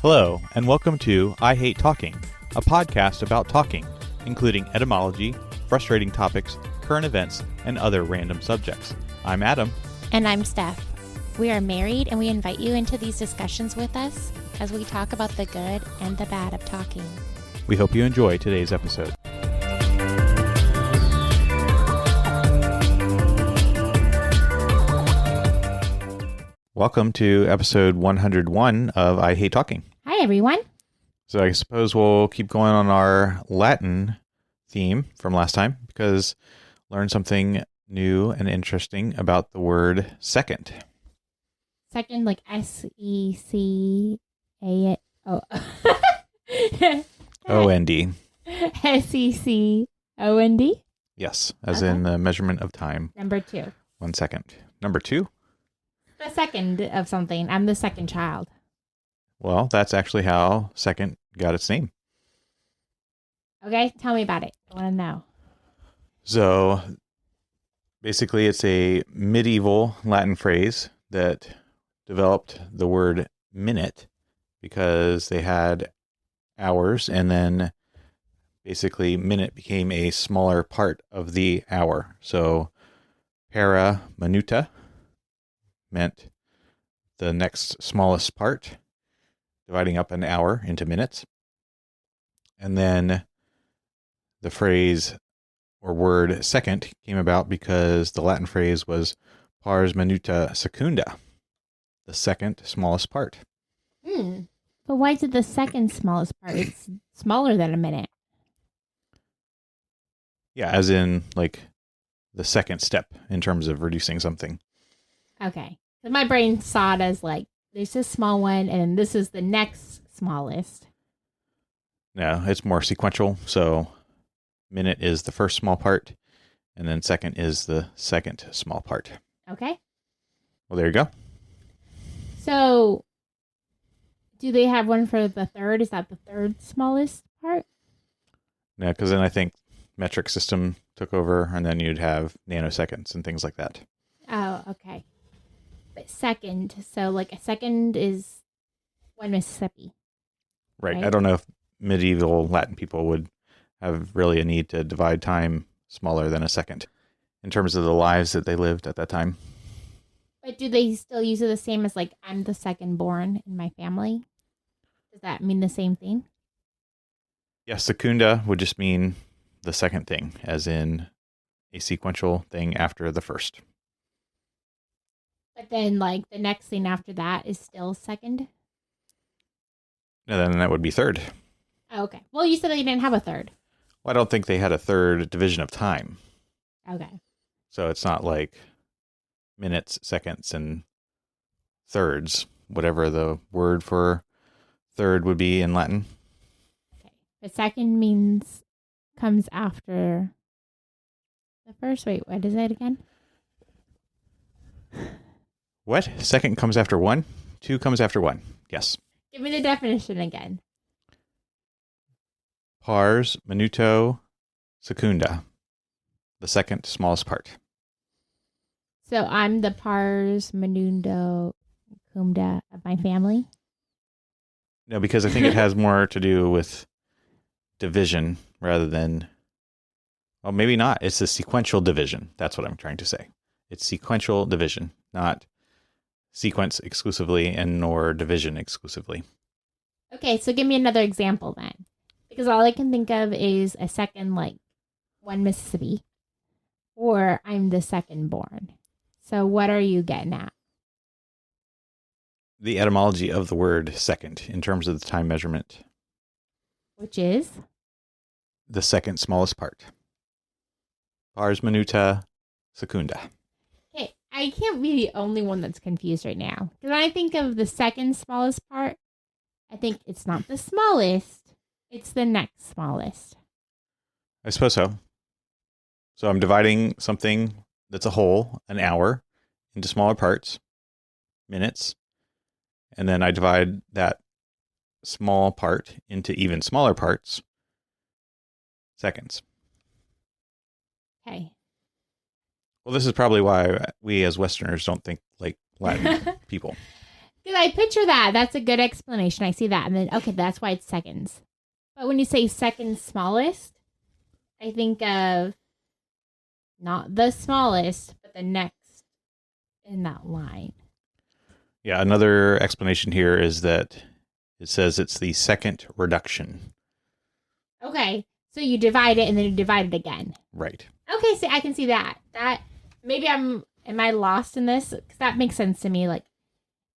Hello, and welcome to I Hate Talking, a podcast about talking, including etymology, frustrating topics, current events, and other random subjects. I'm Adam. And I'm Steph. We are married, and we invite you into these discussions with us as we talk about the good and the bad of talking. We hope you enjoy today's episode. Welcome to episode 101 of I Hate Talking. Hi, everyone. So I suppose we'll keep going on our Latin theme from last time because learn something new and interesting about the word second. Second, like S-E-C-A-O. O-N-D. S-E-C-O-N-D? Yes, as in the measurement of time. Number 2. 1 second. Number 2? The second of something. I'm the second child. Well, that's actually how second got its name. Okay, tell me about it. I want to know. So, basically, it's a medieval Latin phrase that developed the word minute because they had hours, and then basically minute became a smaller part of the hour. So, para minuta meant the next smallest part, dividing up an hour into minutes. And then the phrase or word second came about because the Latin phrase was pars minuta secunda, the second smallest part. But why is it the second smallest part? It's smaller than a minute. Yeah, as in like the second step in terms of reducing something. Okay. So my brain saw it as like, there's this small one, and this is the next smallest. No, it's more sequential. So minute is the first small part, and then second is the second small part. Okay. Well, there you go. So do they have one for the third? Is that the third smallest part? No, because then I think metric system took over, and then you'd have nanoseconds and things like that. Oh, okay. But second, so like a second is 1 Mississippi. Right. Right. I don't know if medieval Latin people would have really a need to divide time smaller than a second in terms of the lives that they lived at that time. But do they still use it the same as like, I'm the second born in my family? Does that mean the same thing? Yeah, secunda would just mean the second thing, as in a sequential thing after the first. But then like the next thing after that is still second? And then that would be third. Oh, okay. Well, you said they didn't have a third. Well, I don't think they had a third division of time. Okay. So it's not like minutes, seconds, and thirds, whatever the word for third would be in Latin. Okay. But second comes after the first. Wait, what is it again? What? Second comes after 1? 2 comes after 1. Yes. Give me the definition again. Pars minuto secunda, the second smallest part. So I'm the pars minundo cumda of my family? No, because I think it has more to do with division rather than, well, maybe not. It's a sequential division. That's what I'm trying to say. It's sequential division, not sequence exclusively and nor division exclusively. Okay, so give me another example then. Because all I can think of is a second, like 1 Mississippi, or I'm the second born. So what are you getting at? The etymology of the word second in terms of the time measurement. Which is? The second smallest part. Pars minuta secunda. Okay, I can't be the only one that's confused right now. Because when I think of the second smallest part, I think it's not the smallest. It's the next smallest. I suppose so. So I'm dividing something that's a whole, an hour, into smaller parts, minutes, and then I divide that small part into even smaller parts, seconds. Okay. Well, this is probably why we as Westerners don't think like Latin people. Because I picture that. That's a good explanation. I see that. And then, okay, that's why it's seconds. But when you say second smallest, I think of not the smallest, but the next in that line. Yeah, another explanation here is that it says it's the second reduction. Okay, so you divide it and then you divide it again. Right. Okay, see, I can see that. That maybe am I lost in this? Because that makes sense to me. Like,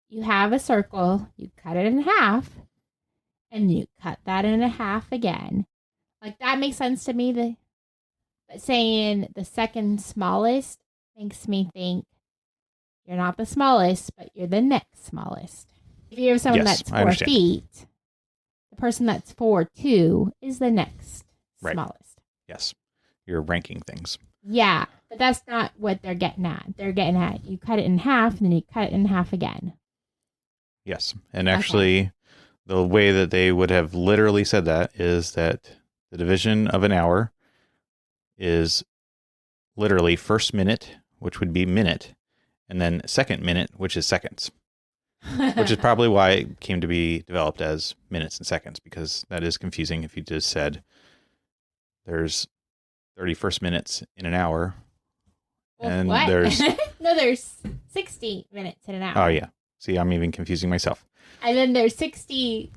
you have a circle, you cut it in half, and you cut that in half again. Like, that makes sense to me. But saying the second smallest makes me think you're not the smallest, but you're the next smallest. If you have someone that's 4 feet, the person that's 4'2" is the next smallest. Yes. You're ranking things. Yeah, but that's not what they're getting at. They're getting at you cut it in half and then you cut it in half again. Yes. And actually, the way that they would have literally said that is that the division of an hour is literally first minute, which would be minute, and then second minute, which is seconds. Which is probably why it came to be developed as minutes and seconds, because that is confusing if you just said there's 31st minutes in an hour. Well, and what? there's no, there's 60 minutes in an hour. Oh, yeah. See, I'm even confusing myself. And then there's 60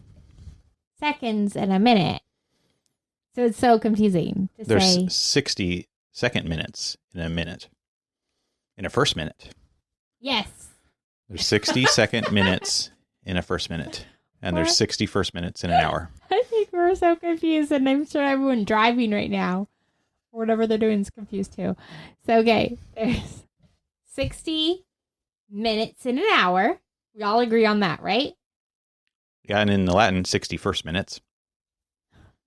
seconds in a minute. So it's so confusing to There's say. 60 second minutes in a minute. In a first minute. Yes. There's 60 second minutes in a first minute. And there's 60 first minutes in an hour. I think we're so confused, and I'm sure everyone driving right now, or whatever they're doing, is confused too. So, okay, there's 60 minutes in an hour. We all agree on that, right? Yeah, and in the Latin, 60 first minutes.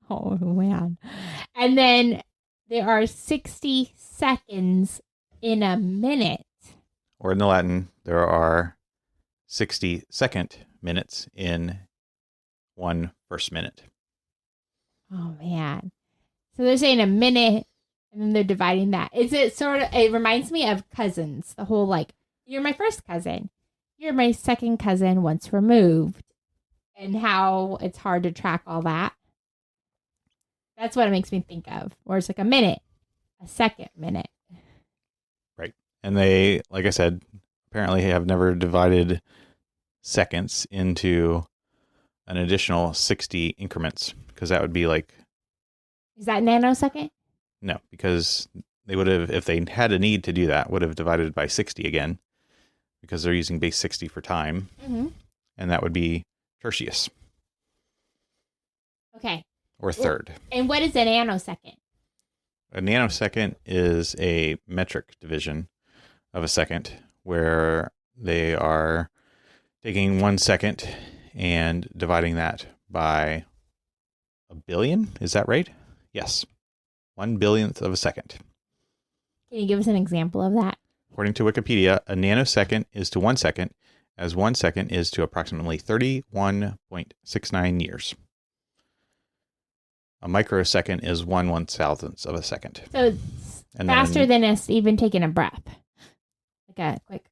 Oh, man. And then there are 60 seconds in a minute. Or in the Latin, there are 60 second minutes in one first minute. Oh, man. So they're saying a minute, and then they're dividing that. Is it sort of, it reminds me of cousins. The whole, like, you're my first cousin. You're my second cousin once removed. And how it's hard to track all that. That's what it makes me think of. Or it's like a minute, a second minute. Right. And they, like I said, apparently have never divided seconds into an additional 60 increments, because that would be like... Is that nanosecond? No, because they would have, if they had a need to do that, would have divided by 60 again, because they're using base 60 for time. Mm-hmm. And that would be tertius. Okay. Or third. And what is a nanosecond? A nanosecond is a metric division of a second, where they are taking 1 second and dividing that by a billion. Is that right? Yes. 1 billionth of a second. Can you give us an example of that? According to Wikipedia, a nanosecond is to 1 second as 1 second is to approximately 31.69 years. A microsecond is 1/1000th of a second. So it's faster than us even taking a breath. Like a quick...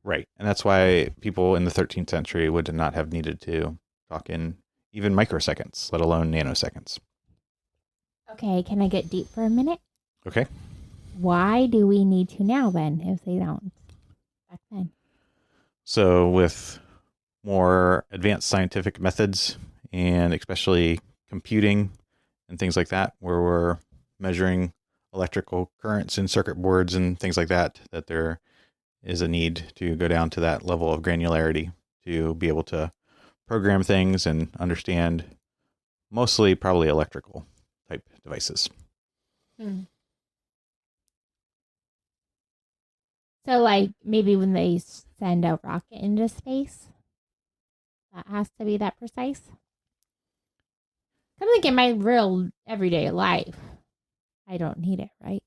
Right. And that's why people in the 13th century would not have needed to talk in even microseconds, let alone nanoseconds. Okay, can I get deep for a minute? Okay. Why do we need to now then, if they don't back then? So with more advanced scientific methods, and especially computing and things like that, where we're measuring electrical currents in circuit boards and things like that, that there is a need to go down to that level of granularity to be able to program things and understand mostly probably electrical type devices. So, like, maybe when they send a rocket into space, that has to be that precise? I'm thinking in my real everyday life, I don't need it, right?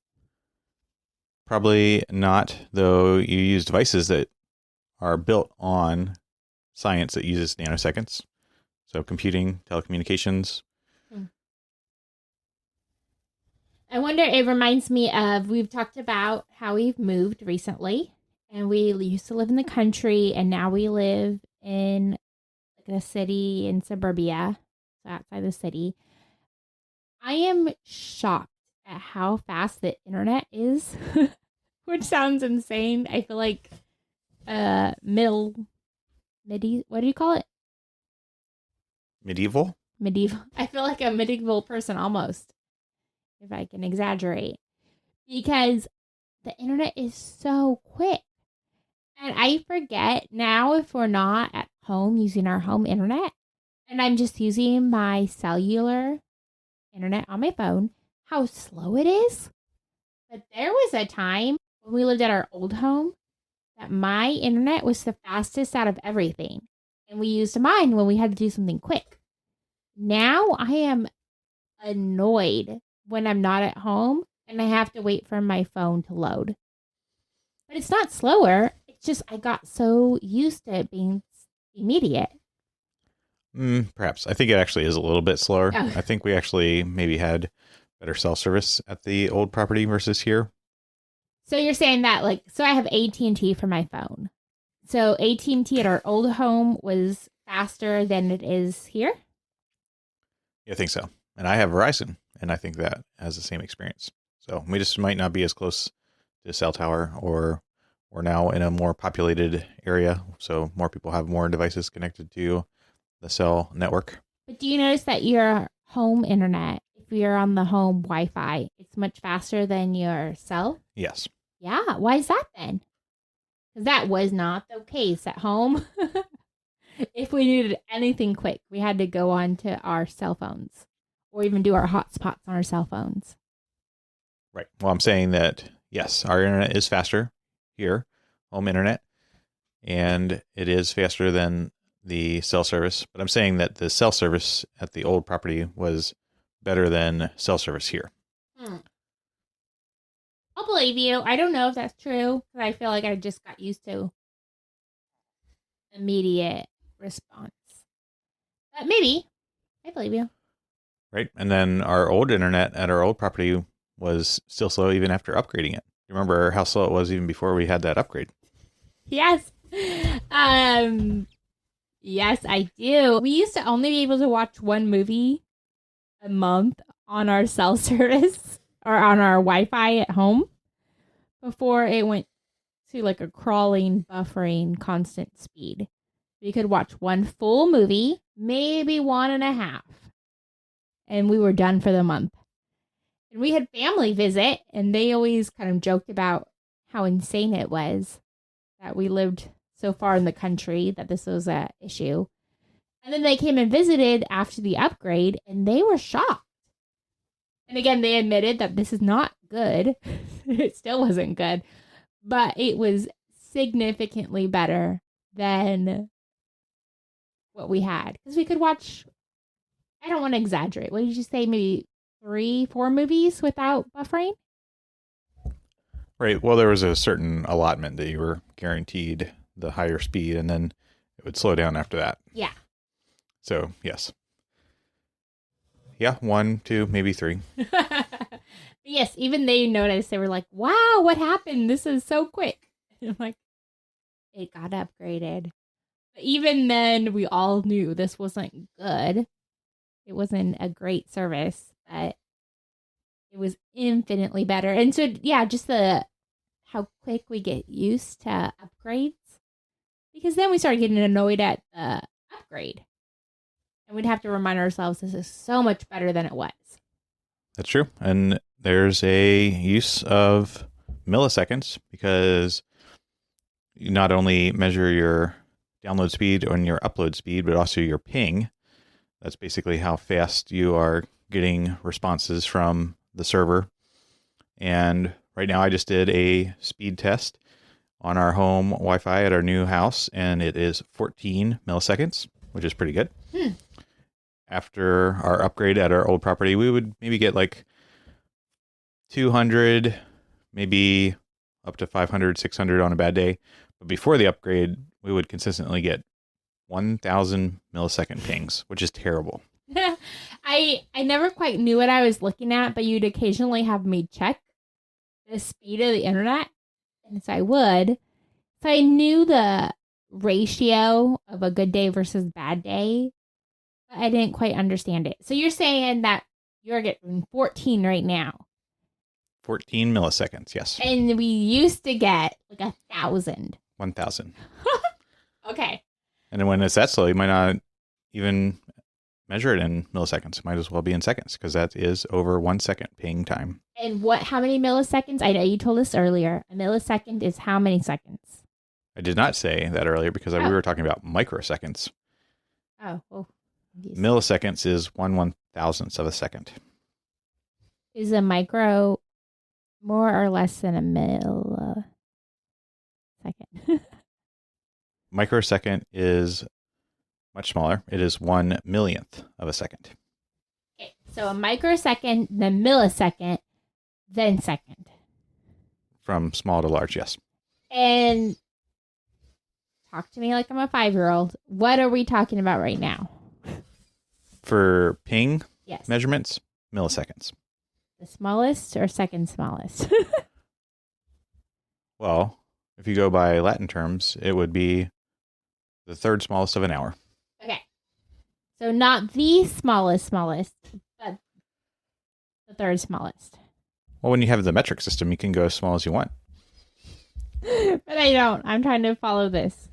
Probably not, though you use devices that are built on science that uses nanoseconds. So computing, telecommunications. I wonder, it reminds me of, we've talked about how we've moved recently, and we used to live in the country, and now we live in like a city in suburbia, so outside the city. I am shocked at how fast the internet is, which sounds insane. I feel like what do you call it? Medieval? Medieval. I feel like a medieval person almost, if I can exaggerate, because the internet is so quick. And I forget now if we're not at home using our home internet and I'm just using my cellular internet on my phone, how slow it is. But there was a time when we lived at our old home that my internet was the fastest out of everything. And we used mine when we had to do something quick. Now I am annoyed when I'm not at home and I have to wait for my phone to load. But it's not slower. It's just I got so used to it being immediate. Perhaps. I think it actually is a little bit slower. Oh. I think we actually maybe had better cell service at the old property versus here. So you're saying that, like, so I have AT&T for my phone. So AT&T at our old home was faster than it is here? Yeah, I think so. And I have Verizon, and I think that has the same experience. So we just might not be as close to a cell tower, or we're now in a more populated area, so more people have more devices connected to the cell network. But do you notice that your home internet, if you're on the home Wi-Fi, it's much faster than your cell? Yes. Yeah. Why is that then? Because that was not the case at home. If we needed anything quick, we had to go on to our cell phones or even do our hotspots on our cell phones. Right. Well, I'm saying that, yes, our internet is faster here, home internet, and it is faster than the cell service. But I'm saying that the cell service at the old property was better than cell service here. I'll believe you. I don't know if that's true, because I feel like I just got used to immediate response. But maybe. I believe you. Right. And then our old internet at our old property was still slow even after upgrading it. You remember how slow it was even before we had that upgrade? Yes. Yes, I do. We used to only be able to watch one movie a month on our cell service or on our Wi-Fi at home before it went to like a crawling, buffering, constant speed. We could watch one full movie, maybe one and a half, and we were done for the month. And we had family visit, and they always kind of joked about how insane it was that we lived so far in the country that this was an issue. And then they came and visited after the upgrade, and they were shocked. And again, they admitted that this is not good. It still wasn't good, but it was significantly better than what we had. Because we could watch, I don't want to exaggerate. What did you say? Maybe 3-4 movies without buffering? Right. Well, there was a certain allotment that you were guaranteed the higher speed, and then it would slow down after that. Yeah. So, yes. Yeah, 1, 2, maybe 3. Yes, even they noticed. They were like, wow, what happened? This is so quick. And I'm like, it got upgraded. But even then, we all knew this wasn't good. It wasn't a great service, but it was infinitely better. And so, yeah, just how quick we get used to upgrades. Because then we started getting annoyed at the upgrade. And we'd have to remind ourselves this is so much better than it was. That's true. And there's a use of milliseconds, because you not only measure your download speed and your upload speed, but also your ping. That's basically how fast you are getting responses from the server. And right now I just did a speed test on our home Wi-Fi at our new house, and it is 14 milliseconds, which is pretty good. After our upgrade at our old property, we would maybe get like 200, maybe up to 500, 600 on a bad day. But before the upgrade, we would consistently get 1,000 millisecond pings, which is terrible. I never quite knew what I was looking at, but you'd occasionally have me check the speed of the internet. And so I would. So I knew the ratio of a good day versus bad day. But I didn't quite understand it. So you're saying that you're getting 14 right now. 14 milliseconds, yes. And we used to get like 1,000. 1,000. Okay. And when it's that slow, you might not even measure it in milliseconds. It might as well be in seconds because that is over 1 second ping time. And how many milliseconds? I know you told us earlier. A millisecond is how many seconds? I did not say that earlier because we were talking about microseconds. Oh, well. Milliseconds is 1/1000th of a second. Is a micro more or less than a millisecond? Microsecond is much smaller. It is 1/1,000,000th of a second. Okay, so a microsecond, then millisecond, then second. From small to large, yes. And talk to me like I'm a 5-year-old. What are we talking about right now? For ping Yes. measurements, milliseconds. The smallest or second smallest? Well, if you go by Latin terms, it would be the third smallest of an hour. Okay. So not the smallest, but the third smallest. Well, when you have the metric system, you can go as small as you want. But I don't. I'm trying to follow this.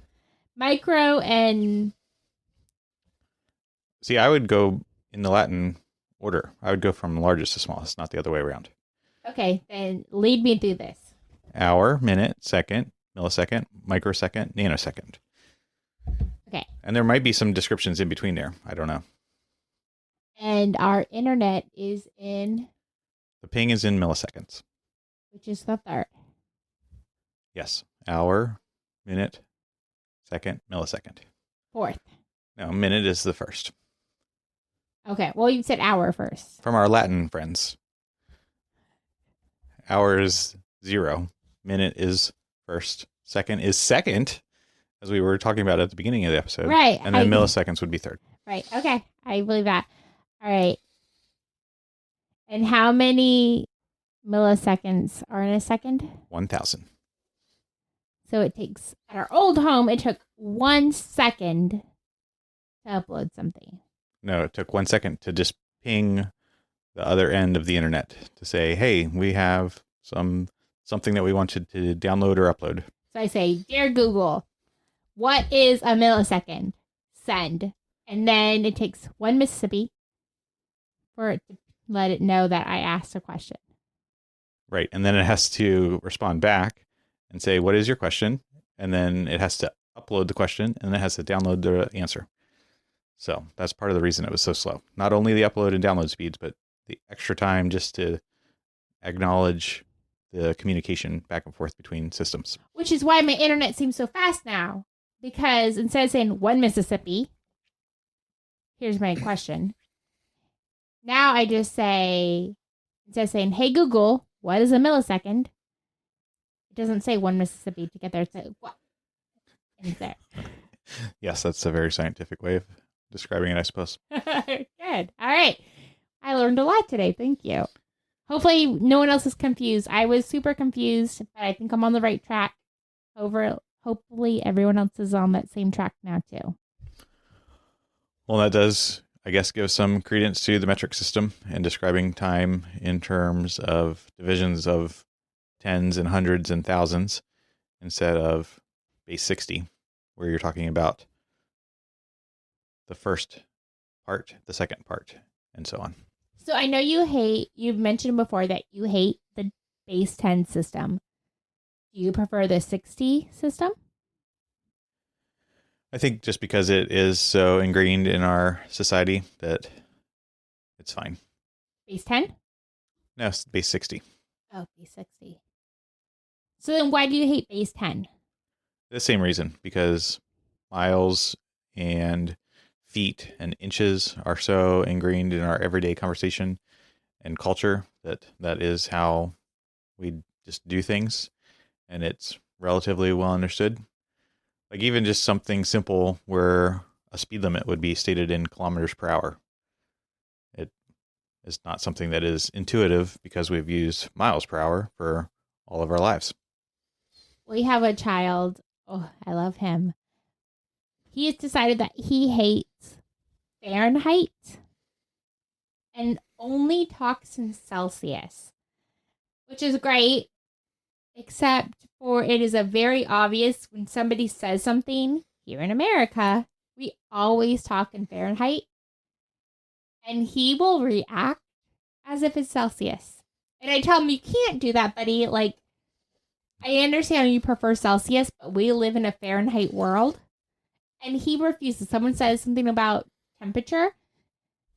Micro and... See, I would go in the Latin order. I would go from largest to smallest, not the other way around. Okay, then lead me through this. Hour, minute, second, millisecond, microsecond, nanosecond. Okay. And there might be some descriptions in between there. I don't know. And our internet is in... The ping is in milliseconds. Which is the third. Yes. Hour, minute, second, millisecond. Fourth. No, minute is the first. Okay, well, you said hour first. From our Latin friends. Hour is 0. Minute is first. Second is second, as we were talking about at the beginning of the episode. Right. And then milliseconds would be third. Right. Okay. I believe that. All right. And how many milliseconds are in a second? 1,000. So it takes, at our old home, it took 1 second to upload something. No, it took 1 second to just ping the other end of the internet to say, hey, we have something that we wanted to download or upload. So I say, dear Google, what is a millisecond? Send. And then it takes 1 Mississippi for it to let it know that I asked a question. Right. And then it has to respond back and say, what is your question? And then it has to upload the question and then it has to download the answer. So that's part of the reason it was so slow. Not only the upload and download speeds, but the extra time just to acknowledge the communication back and forth between systems. Which is why my internet seems so fast now. Because instead of saying 1 Mississippi, here's my question. Now I just say, instead of saying, hey Google, what is a millisecond? It doesn't say 1 Mississippi to get there. It says, what? And it's there. Yes, that's a very scientific way of describing it, I suppose. Good. All right. I learned a lot today. Thank you. Hopefully no one else is confused. I was super confused, but I think I'm on the right track. Hopefully everyone else is on that same track now too. Well, that does, I guess, give some credence to the metric system and describing time in terms of divisions of tens and hundreds and thousands instead of base 60, where you're talking about the first part, the second part, and so on. So I know you've mentioned before that you hate the base 10 system. Do you prefer the 60 system? I think just because it is so ingrained in our society that it's fine. Base 10? No, it's base 60. Oh, base 60. So then why do you hate base 10? The same reason, because miles and feet and inches are so ingrained in our everyday conversation and culture that is how we just do things, and it's relatively well understood. Like even just something simple where a speed limit would be stated in kilometers per hour. It is not something that is intuitive because we've used miles per hour for all of our lives. We have a child. Oh, I love him. he has decided that he hates Fahrenheit and only talks in Celsius, which is great, except for it is a very obvious when somebody says something here in America, we always talk in Fahrenheit, and he will react as if it's Celsius. And I tell him, you can't do that, buddy. Like, I understand you prefer Celsius, but we live in a Fahrenheit world. And he refuses. Someone says something about temperature.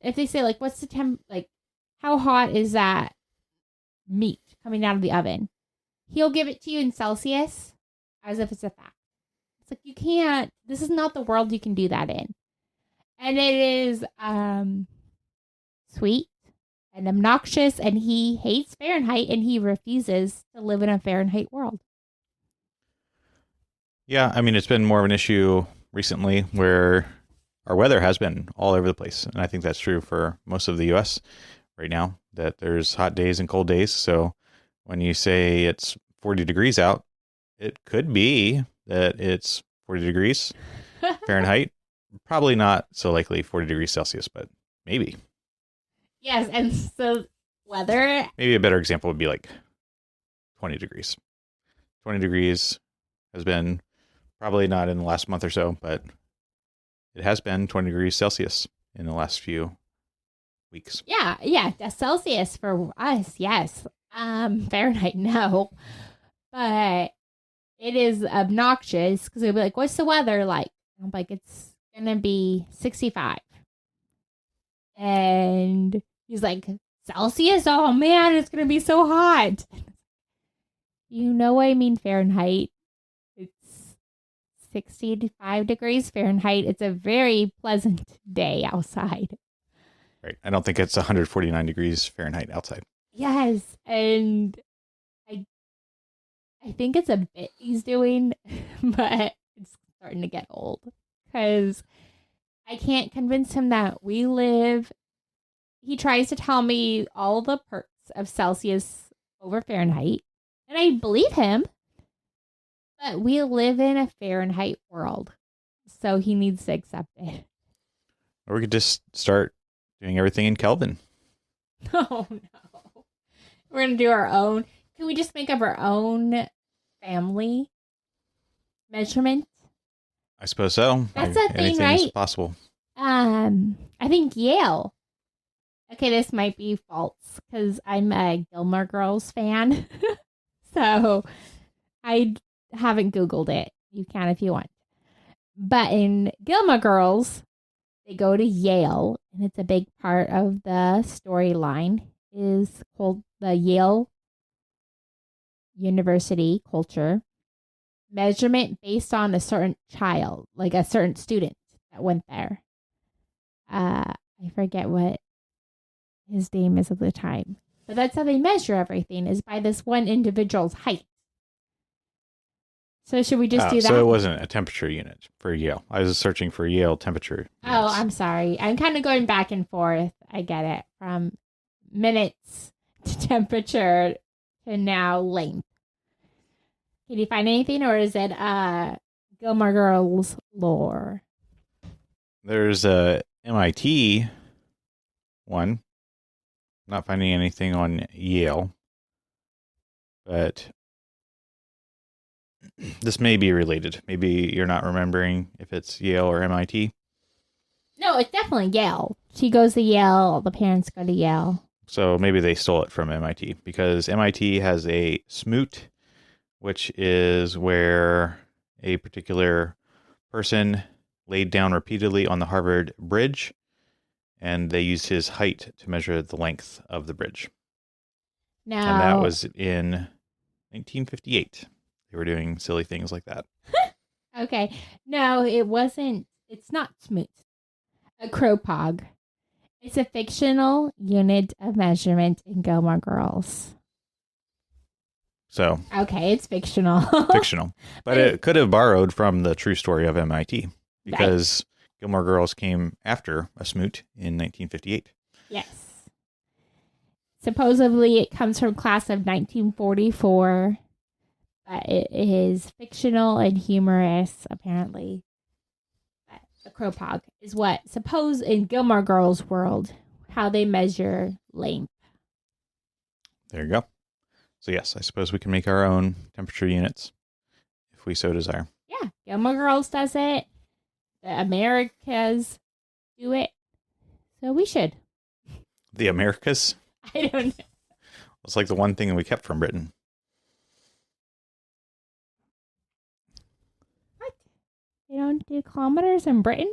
If they say, like, what's the temp, like, how hot is that meat coming out of the oven? He'll give it to you in Celsius as if it's a fact. It's like, you can't, this is not the world you can do that in. And it is sweet and obnoxious, and he hates Fahrenheit, and he refuses to live in a Fahrenheit world. Yeah, I mean, it's been more of an issue recently where our weather has been all over the place. And I think that's true for most of the U.S. right now, that there's hot days and cold days. So when you say it's 40 degrees out, it could be that it's 40 degrees Fahrenheit. Probably not so likely 40 degrees Celsius, but maybe. Yes, and so weather... Maybe a better example would be like 20 degrees. 20 degrees has been probably not in the last month or so, but it has been 20 degrees Celsius in the last few weeks. Yeah, that's Celsius for us, yes. Fahrenheit, no. But it is obnoxious because they'll be like, what's the weather like? I'm like, it's going to be 65. And he's like, Celsius? Oh, man, it's going to be so hot. You know what I mean, Fahrenheit. It's 65 degrees Fahrenheit. It's a very pleasant day outside. Right. I don't think it's 149 degrees Fahrenheit outside. Yes, and I think it's a bit he's doing, but it's starting to get old because I can't convince him that we live. He tries to tell me all the perks of Celsius over Fahrenheit, and I believe him, but we live in a Fahrenheit world, so he needs to accept it. Or we could just start doing everything in Kelvin. Oh, no. We're going to do our own. Can we just make up our own family measurement? I suppose so. That's a thing, Anything right? is possible. I think Yale. Okay, this might be false because I'm a Gilmore Girls fan. So I haven't Googled it. You can if you want. But in Gilmore Girls, they go to Yale, and it's a big part of the storyline is called the Yale University culture measurement based on a certain child, like a certain student that went there. I forget what his name is at the time, but that's how they measure everything is by this one individual's height. So should we just do that? So it wasn't a temperature unit for Yale. I was searching for Yale temperature units. Oh, I'm sorry. I'm kind of going back and forth. I get it. From minutes to temperature to now length. Can you find anything, or is it Gilmore Girls lore? There's a MIT one. Not finding anything on Yale. But this may be related. Maybe you're not remembering if it's Yale or MIT. No, it's definitely Yale. She goes to Yale. The parents go to Yale. So maybe they stole it from MIT because MIT has a smoot, which is where a particular person laid down repeatedly on the Harvard Bridge, and they used his height to measure the length of the bridge. Now, And that was in 1958. They were doing silly things like that. Okay. No, it wasn't. It's not smooth. Acropog. It's a fictional unit of measurement in Gilmore Girls. So, Okay, it's fictional. fictional. But it could have borrowed from the true story of MIT because Gilmore Girls came after a smoot in 1958. Yes. Supposedly it comes from class of 1944. But it is fictional and humorous, apparently. But acropog is what, suppose in Gilmore Girls world, how they measure length. There you go. So yes, I suppose we can make our own temperature units if we so desire. Yeah, Gilmore Girls does it. The Americas do it. So we should. The Americas? I don't know. It's like the one thing we kept from Britain. What? They don't do kilometers in Britain?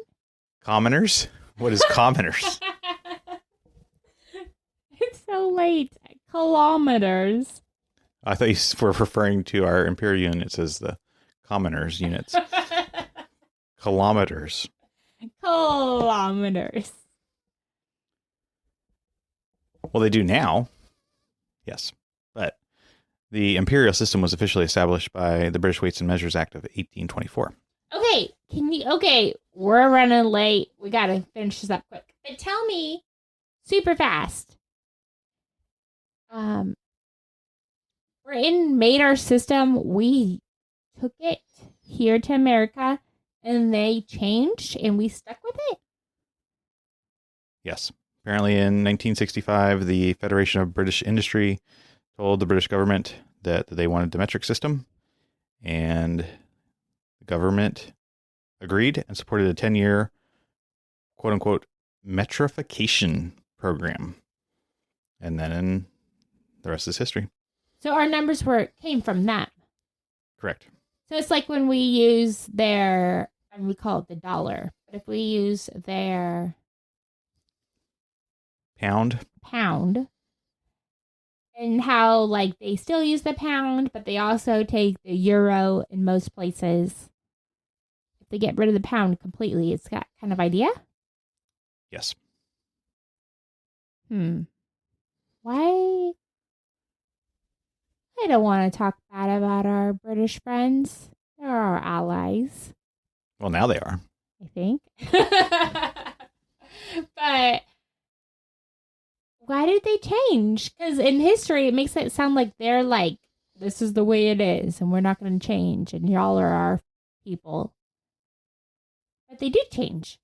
Commoners? What is commoners? It's so late. Kilometers. I thought you were referring to our imperial units as the commoners units. Kilometers. Kilometers. Well, they do now. Yes. But the imperial system was officially established by the British Weights and Measures Act of 1824. Okay, we're running late. We got to finish this up quick. But tell me super fast. Britain made our system. We took it here to America and they changed and we stuck with it. Yes. Apparently in 1965, the Federation of British Industry told the British government that they wanted the metric system, and the government agreed and supported a 10-year quote-unquote metrification program. And then the rest is history. So our numbers came from that. Correct. So it's like when we use their, and we call it the dollar, but if we use their pound, and how like they still use the pound, but they also take the euro in most places. If they get rid of the pound completely, it's got kind of idea. Yes. Why? I don't want to talk bad about our British friends. They're our allies. Well, now they are. I think. But why did they change? Because in history, it makes it sound like they're like, this is the way it is, and we're not going to change, and y'all are our people. But they did change.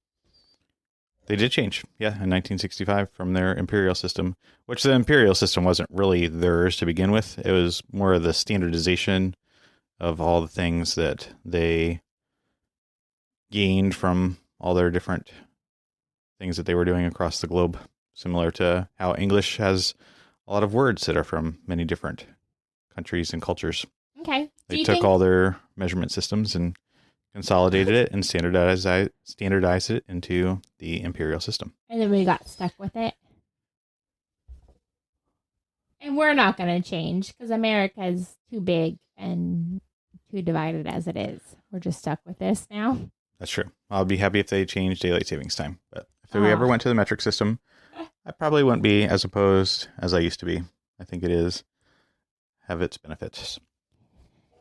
They did change, yeah, in 1965 from their imperial system, which the imperial system wasn't really theirs to begin with. It was more of the standardization of all the things that they gained from all their different things that they were doing across the globe, similar to how English has a lot of words that are from many different countries and cultures. Okay. They took all their measurement systems and consolidated it and standardized it into the imperial system. And then we got stuck with it. And we're not going to change because America is too big and too divided as it is. We're just stuck with this now. That's true. I'll be happy if they change daylight savings time. But if we ever went to the metric system, I probably wouldn't be as opposed as I used to be. I think it is have its benefits.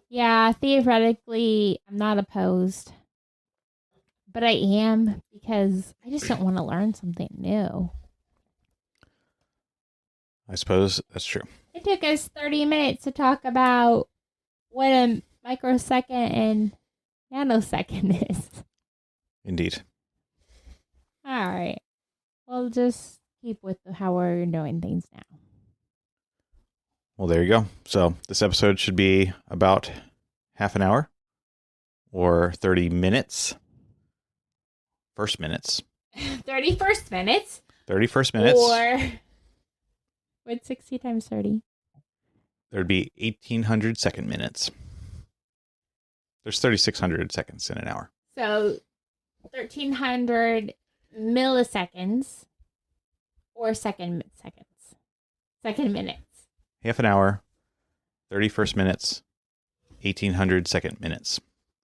Yeah, theoretically, I'm not opposed. But I am because I just don't want to learn something new. I suppose that's true. It took us 30 minutes to talk about what a microsecond and nanosecond is. Indeed. All right. We'll just keep with how we're doing things now. Well, there you go. So this episode should be about half an hour or 30 minutes. First minutes. 31st minutes. 31st minutes. Or what's 60 times 30? There'd be 1,800 second minutes. There's 3,600 seconds in an hour. So 1,300 milliseconds or second minutes. Half an hour, 31st minutes, 1,800 second minutes,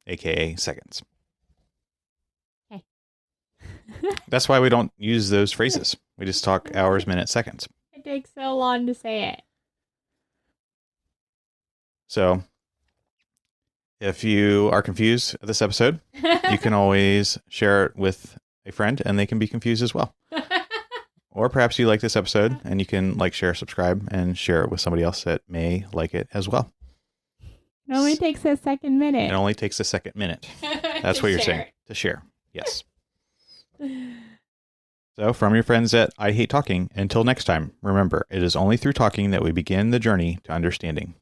aka seconds. Okay. That's why we don't use those phrases. We just talk hours, minutes, seconds. It takes so long to say it. So if you are confused at this episode, you can always share it with a friend and they can be confused as well. Or perhaps you like this episode and you can like, share, subscribe, and share it with somebody else that may like it as well. It only takes a second minute. It only takes a second minute. That's what you're saying. To share. Yes. So, from your friends at I Hate Talking, until next time, remember, it is only through talking that we begin the journey to understanding.